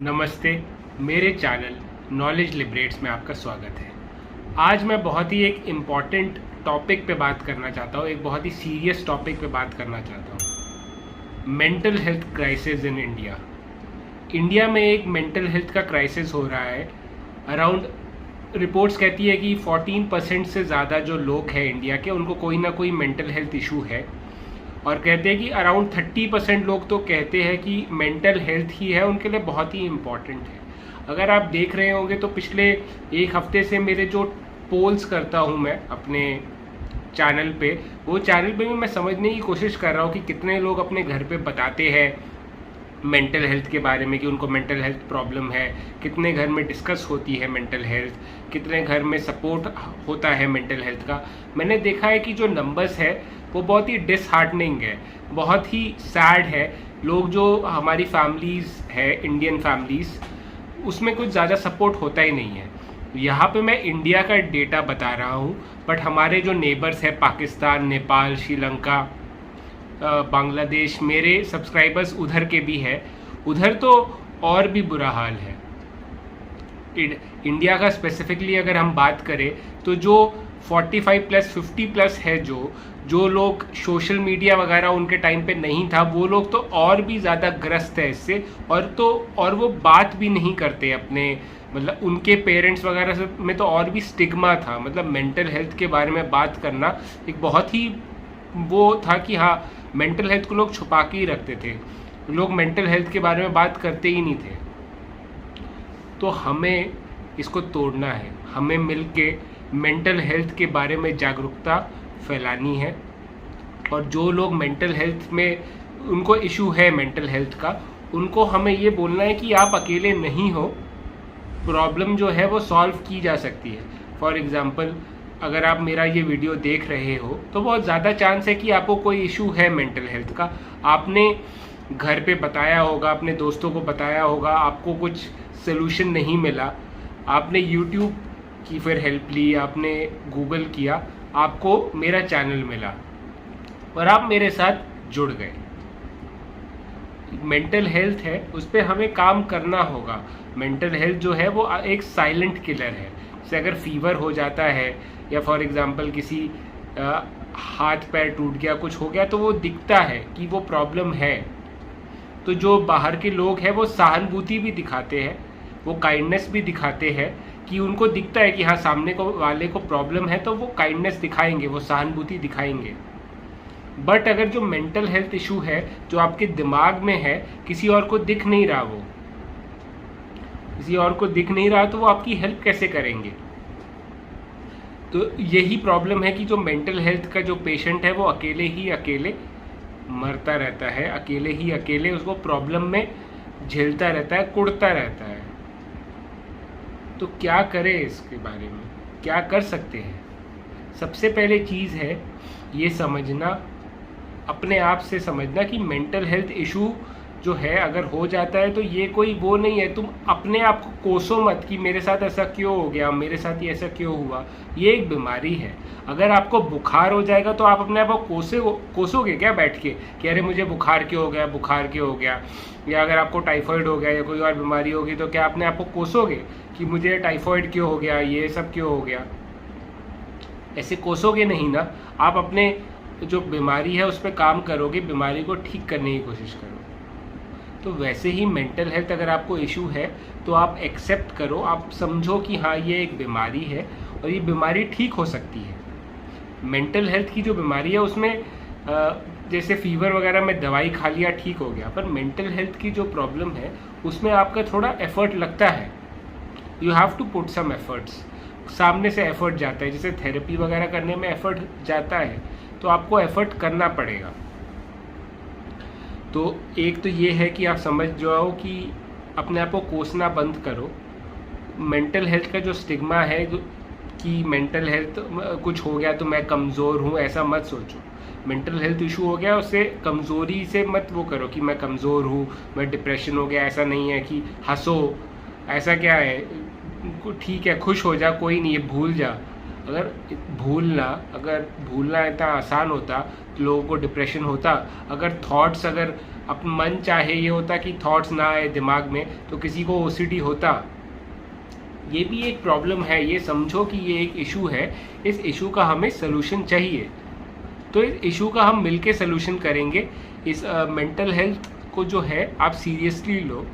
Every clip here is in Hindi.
नमस्ते। मेरे चैनल नॉलेज लिबरेट्स में आपका स्वागत है। आज मैं बहुत ही एक इम्पॉर्टेंट टॉपिक पे बात करना चाहता हूँ, एक बहुत ही सीरियस टॉपिक पे बात करना चाहता हूँ। Mental health crisis in India. India में एक मेंटल हेल्थ का क्राइसिस हो रहा है। अराउंड रिपोर्ट्स कहती है कि 14% से ज़्यादा जो लोग हैं इंडिया के, उनको कोई ना कोई मेंटल हेल्थ इशू है। और कहते हैं कि अराउंड 30% लोग तो कहते हैं कि मेंटल हेल्थ ही है उनके लिए बहुत ही इम्पॉर्टेंट है। अगर आप देख रहे होंगे तो पिछले एक हफ्ते से मेरे जो पोल्स करता हूँ मैं अपने चैनल पे, वो चैनल पे भी मैं समझने की कोशिश कर रहा हूँ कि कितने लोग अपने घर पे बताते हैं मेंटल हेल्थ के बारे में कि उनको मेंटल हेल्थ प्रॉब्लम है, कितने घर में डिस्कस होती है मेंटल हेल्थ, कितने घर में सपोर्ट होता है मेंटल हेल्थ का। मैंने देखा है कि जो नंबर्स है वो बहुत ही डिसहार्टनिंग है, बहुत ही सैड है। लोग जो हमारी फैमिलीज़ है, इंडियन फैमिलीज़, उसमें कुछ ज़्यादा सपोर्ट होता ही नहीं है। यहाँ पे मैं इंडिया का डेटा बता रहा हूँ, बट हमारे जो नेबर्स है पाकिस्तान, नेपाल, श्रीलंका, बांग्लादेश, मेरे सब्सक्राइबर्स उधर के भी है, उधर तो और भी बुरा हाल है। इंडिया का स्पेसिफिकली अगर हम बात करें तो जो 45 प्लस 50 प्लस है, जो लोग सोशल मीडिया वगैरह उनके टाइम पे नहीं था, वो लोग तो और भी ज़्यादा ग्रस्त है इससे। और वो बात भी नहीं करते अपने, मतलब उनके पेरेंट्स वगैरह से में तो और भी स्टिग्मा था। मतलब मेंटल हेल्थ के बारे में बात करना एक बहुत ही वो था कि हाँ, मेंटल हेल्थ को लोग छुपा के ही रखते थे, लोग मेंटल हेल्थ के बारे में बात करते ही नहीं थे। तो हमें इसको तोड़ना है, हमें मिलके मेंटल हेल्थ के बारे में जागरूकता फैलानी है। और जो लोग मेंटल हेल्थ में उनको इशू है मेंटल हेल्थ का, उनको हमें ये बोलना है कि आप अकेले नहीं हो, प्रॉब्लम जो है वो सॉल्व की जा सकती है। फॉर एग्ज़ाम्पल, अगर आप मेरा ये वीडियो देख रहे हो तो बहुत ज़्यादा चांस है कि आपको कोई इशू है मेंटल हेल्थ का। आपने घर पे बताया होगा, अपने दोस्तों को बताया होगा, आपको कुछ सोल्यूशन नहीं मिला, आपने यूट्यूब की फिर हेल्प ली, आपने गूगल किया, आपको मेरा चैनल मिला और आप मेरे साथ जुड़ गए। मेंटल हेल्थ है, उस पर हमें काम करना होगा। मेंटल हेल्थ जो है वो एक साइलेंट किलर है। जैसे अगर फीवर हो जाता है या फॉर एग्जांपल किसी हाथ पैर टूट गया, कुछ हो गया, तो वो दिखता है कि वो प्रॉब्लम है। तो जो बाहर के लोग हैं वो सहानुभूति भी दिखाते हैं, वो काइंडनेस भी दिखाते हैं कि उनको दिखता है कि हाँ, सामने को वाले को प्रॉब्लम है, तो वो काइंडनेस दिखाएंगे, वो सहानुभूति दिखाएंगे। बट अगर जो मेंटल हेल्थ इशू है जो आपके दिमाग में है, किसी और को दिख नहीं रहा, वो किसी और को दिख नहीं रहा, तो वो आपकी हेल्प कैसे करेंगे? तो यही प्रॉब्लम है कि जो मेंटल हेल्थ का जो पेशेंट है वो अकेले ही अकेले मरता रहता है, अकेले ही अकेले उसको प्रॉब्लम में झेलता रहता है, कुड़ता रहता है। तो क्या करें, इसके बारे में क्या कर सकते हैं? सबसे पहले चीज़ है ये समझना, अपने आप से समझना कि मेंटल हेल्थ इशू जो है अगर हो जाता है तो ये कोई वो नहीं है। तुम अपने आप को कोसो मत कि मेरे साथ ऐसा क्यों हो गया, मेरे साथ ये ऐसा क्यों हुआ। ये एक बीमारी है। अगर आपको बुखार हो जाएगा तो आप अपने आप को कोसोगे क्या बैठ के कि अरे मुझे बुखार क्यों हो गया, बुखार क्यों हो गया? या अगर आपको टाइफाइड हो गया या कोई और बीमारी होगी तो क्या अपने आप को कोसोगे कि मुझे टाइफाइड क्यों हो गया, ये सब क्यों हो गया? ऐसे कोसोगे नहीं ना। आप अपने जो बीमारी है उस पर काम करोगे, बीमारी को ठीक करने की कोशिश करोगे। तो वैसे ही मेंटल हेल्थ अगर आपको इशू है तो आप एक्सेप्ट करो, आप समझो कि हाँ, ये एक बीमारी है और ये बीमारी ठीक हो सकती है। मेंटल हेल्थ की जो बीमारी है उसमें जैसे फीवर वगैरह में दवाई खा लिया, ठीक हो गया। पर मेंटल हेल्थ की जो प्रॉब्लम है उसमें आपका थोड़ा एफर्ट लगता है। You have to put some efforts. सामने से एफर्ट जाता है, जैसे थेरेपी वगैरह करने में एफर्ट जाता है, तो आपको एफर्ट करना पड़ेगा। तो एक तो ये है कि आप समझ जाओ कि अपने आप को कोसना बंद करो। मेंटल हेल्थ का जो स्टिग्मा है कि मेंटल हेल्थ कुछ हो गया तो मैं कमज़ोर हूँ, ऐसा मत सोचो। मेंटल हेल्थ इशू हो गया, उससे कमज़ोरी से मत वो करो कि मैं कमज़ोर हूँ, मैं डिप्रेशन हो गया। ऐसा नहीं है कि हंसो, ऐसा क्या है, ठीक है खुश हो जा, कोई नहीं है, भूल जा। अगर भूलना इतना आसान होता तो लोगों को डिप्रेशन होता। अगर थॉट्स अगर अब मन चाहे ये होता कि थॉट्स ना आए दिमाग में, तो किसी को ओसीडी होता। ये भी एक प्रॉब्लम है, ये समझो कि ये एक इशू है, इस इशू का हमें सलूशन चाहिए। तो इस इशू का हम मिलके सलूशन करेंगे। इस मेंटल हेल्थ को जो है आप सीरियसली लो,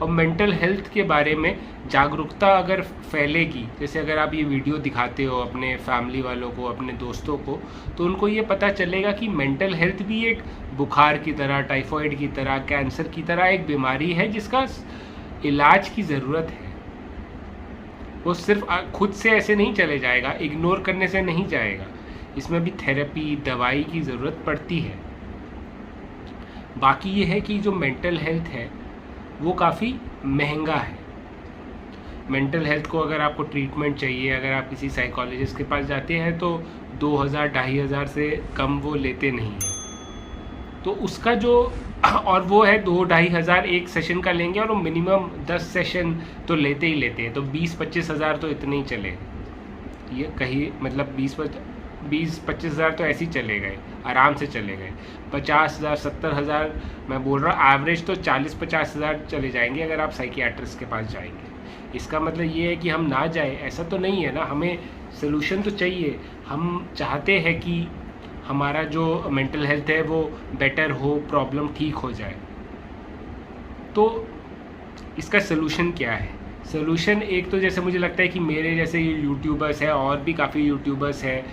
और मेंटल हेल्थ के बारे में जागरूकता अगर फैलेगी, जैसे अगर आप ये वीडियो दिखाते हो अपने फैमिली वालों को, अपने दोस्तों को, तो उनको ये पता चलेगा कि मेंटल हेल्थ भी एक बुखार की तरह, टाइफाइड की तरह, कैंसर की तरह एक बीमारी है जिसका इलाज की ज़रूरत है। वो सिर्फ खुद से ऐसे नहीं चले जाएगा, इग्नोर करने से नहीं जाएगा, इसमें भी थेरेपी, दवाई की ज़रूरत पड़ती है। बाकी ये है कि जो मेंटल हेल्थ है वो काफ़ी महंगा है। मेंटल हेल्थ को अगर आपको ट्रीटमेंट चाहिए, अगर आप किसी साइकोलॉजिस्ट के पास जाते हैं तो 2000-2500 से कम वो लेते नहीं हैं। तो उसका जो और वो है 2-2500 एक सेशन का लेंगे, और वो मिनिमम 10 सेशन तो लेते ही लेते हैं, तो 20-25 हज़ार तो इतने ही चले। ये कहीं मतलब 20-25 हज़ार तो ऐसे ही चले गए, आराम से चले गए। 50,000 70,000 मैं बोल रहा हूँ, एवरेज तो 40-50 हज़ार चले जाएंगे अगर आप साइकियाट्रिस्ट के पास जाएंगे। इसका मतलब ये है कि हम ना जाए, ऐसा तो नहीं है ना, हमें सोल्यूशन तो चाहिए। हम चाहते हैं कि हमारा जो मेंटल हेल्थ है वो बेटर हो, प्रॉब्लम ठीक हो जाए। तो इसका सोल्यूशन क्या है? सोल्यूशन एक तो जैसे मुझे लगता है कि मेरे जैसे यूट्यूबर्स हैं, और भी काफ़ी यूट्यूबर्स हैं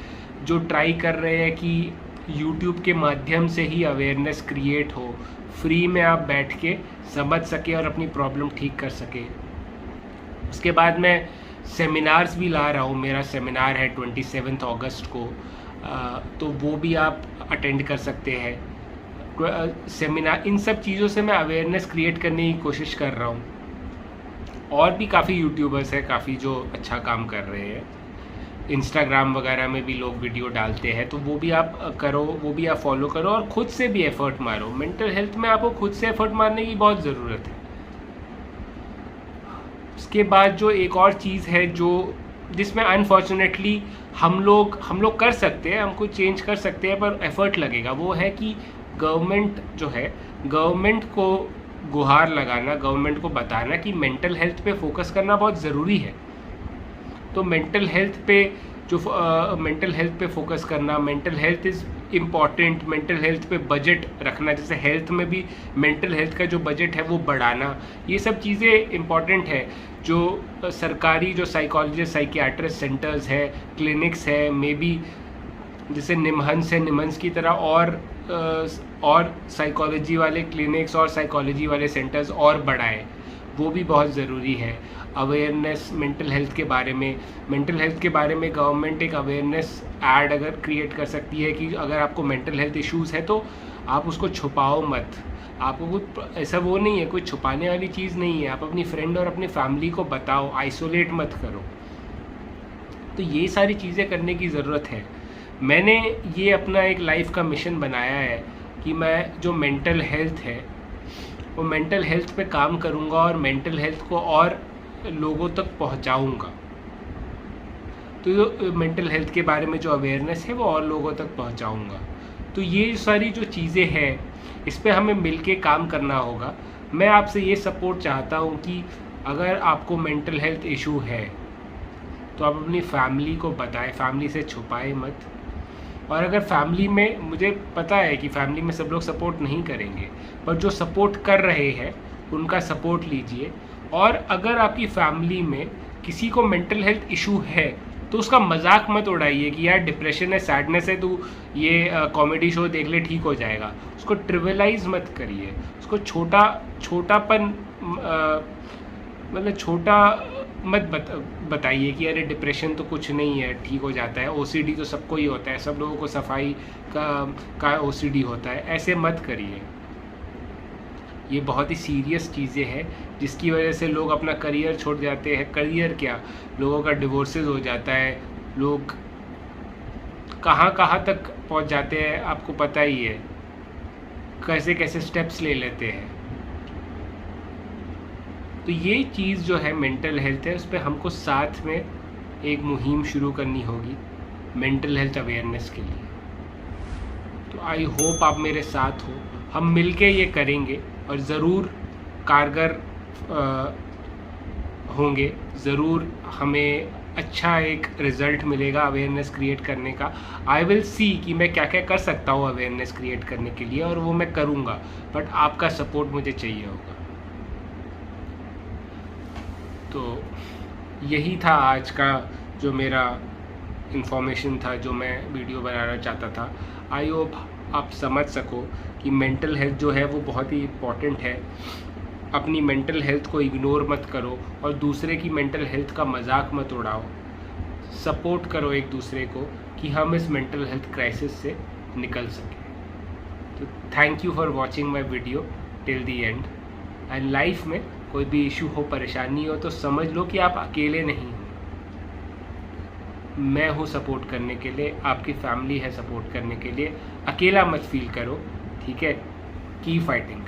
जो ट्राई कर रहे हैं कि यूट्यूब के माध्यम से ही अवेयरनेस क्रिएट हो, फ्री में आप बैठ के समझ सके और अपनी प्रॉब्लम ठीक कर सके। उसके बाद मैं सेमिनार्स भी ला रहा हूँ, मेरा सेमिनार है 27 अगस्त को, तो वो भी आप अटेंड कर सकते हैं। सेमिनार, इन सब चीज़ों से मैं अवेयरनेस क्रिएट करने की कोशिश कर रहा हूँ। और भी काफ़ी यूट्यूबर्स हैं, काफ़ी जो अच्छा काम कर रहे हैं, इंस्टाग्राम वगैरह में भी लोग वीडियो डालते हैं, तो वो भी आप करो, वो भी आप फॉलो करो, और ख़ुद से भी एफर्ट मारो। मेंटल हेल्थ में आपको खुद से एफर्ट मारने की बहुत ज़रूरत है। उसके बाद जो एक और चीज़ है जो जिसमें अनफॉर्चुनेटली हम लोग कर सकते हैं, हमको चेंज कर सकते हैं, पर एफर्ट लगेगा, वो है कि गवर्नमेंट जो है, गवर्नमेंट को गुहार लगाना, गवर्नमेंट को बताना कि मेंटल हेल्थ पे फोकस करना बहुत ज़रूरी है। तो मेंटल हेल्थ पे फोकस करना, mental health is important, mental health पे बजट रखना, जैसे हेल्थ में भी मेंटल हेल्थ का जो बजट है वो बढ़ाना, ये सब चीज़ें इम्पॉर्टेंट है। जो सरकारी जो साइकोलॉजिस्ट, साइकियाट्रिस्ट सेंटर्स है, क्लिनिक्स है, मे बी जैसे निमहंस की तरह और साइकोलॉजी वाले क्लिनिक्स और साइकोलॉजी वाले सेंटर्स और बढ़ाए, वो भी बहुत ज़रूरी है। अवेयरनेस मेंटल हेल्थ के बारे में गवर्नमेंट एक अवेयरनेस ऐड अगर क्रिएट कर सकती है कि अगर आपको मेंटल हेल्थ इश्यूज़ है तो आप उसको छुपाओ मत। आपको कुछ ऐसा वो नहीं है, कोई छुपाने वाली चीज़ नहीं है, आप अपनी फ्रेंड और अपनी फैमिली को बताओ, आइसोलेट मत करो। तो ये सारी चीज़ें करने की ज़रूरत है। मैंने ये अपना एक लाइफ का मिशन बनाया है कि मैं जो मेंटल हेल्थ है वो मेंटल हेल्थ पे काम करूँगा और मेंटल हेल्थ को और लोगों तक पहुँचाऊँगा। तो जो मेंटल हेल्थ के बारे में जो अवेयरनेस है वो और लोगों तक पहुँचाऊँगा। तो ये सारी जो चीज़ें हैं इस पे हमें मिलके काम करना होगा। मैं आपसे ये सपोर्ट चाहता हूँ कि अगर आपको मेंटल हेल्थ इशू है तो आप अपनी फैमिली को बताएं, फैमिली से छुपाएं मत। और अगर फैमिली में, मुझे पता है कि फैमिली में सब लोग सपोर्ट नहीं करेंगे, पर जो सपोर्ट कर रहे हैं उनका सपोर्ट लीजिए। और अगर आपकी फैमिली में किसी को मेंटल हेल्थ इशू है तो उसका मजाक मत उड़ाइए कि यार डिप्रेशन है, सैडनेस है, तू ये कॉमेडी शो देख ले ठीक हो जाएगा। उसको ट्रिविलाइज मत करिए, उसको छोटापन मतलब छोटा मत बताइए कि अरे डिप्रेशन तो कुछ नहीं है, ठीक हो जाता है, ओसीडी तो सबको ही होता है, सब लोगों को सफाई का ओसीडी होता है, ऐसे मत करिए। ये बहुत ही सीरियस चीज़ें हैं जिसकी वजह से लोग अपना करियर छोड़ जाते हैं। करियर क्या, लोगों का डिवोर्सेस हो जाता है, लोग कहाँ तक पहुंच जाते हैं आपको पता ही है, कैसे कैसे स्टेप्स ले लेते हैं। तो ये चीज़ जो है मेंटल हेल्थ है, उस पर हमको साथ में एक मुहिम शुरू करनी होगी मेंटल हेल्थ अवेयरनेस के लिए। तो आई होप आप मेरे साथ हो। हम मिलके ये करेंगे और ज़रूर कारगर होंगे, ज़रूर हमें अच्छा एक रिज़ल्ट मिलेगा अवेयरनेस क्रिएट करने का। आई विल सी कि मैं क्या क्या कर सकता हूँ अवेयरनेस क्रिएट करने के लिए, और वो मैं करूँगा, बट आपका सपोर्ट मुझे चाहिए होगा। तो यही था आज का जो मेरा इन्फॉर्मेशन था, जो मैं वीडियो बनाना चाहता था। आई होप आप समझ सको कि मेंटल हेल्थ जो है वो बहुत ही इम्पॉर्टेंट है। अपनी मेंटल हेल्थ को इग्नोर मत करो और दूसरे की मेंटल हेल्थ का मजाक मत उड़ाओ। सपोर्ट करो एक दूसरे को कि हम इस मेंटल हेल्थ क्राइसिस से निकल सकें। तो thank you for watching my video till the and. And life में कोई भी इशू हो, परेशानी हो, तो समझ लो कि आप अकेले नहीं हो। मैं हूँ सपोर्ट करने के लिए, आपकी फैमिली है सपोर्ट करने के लिए। अकेला मत फील करो, ठीक है? Keep fighting.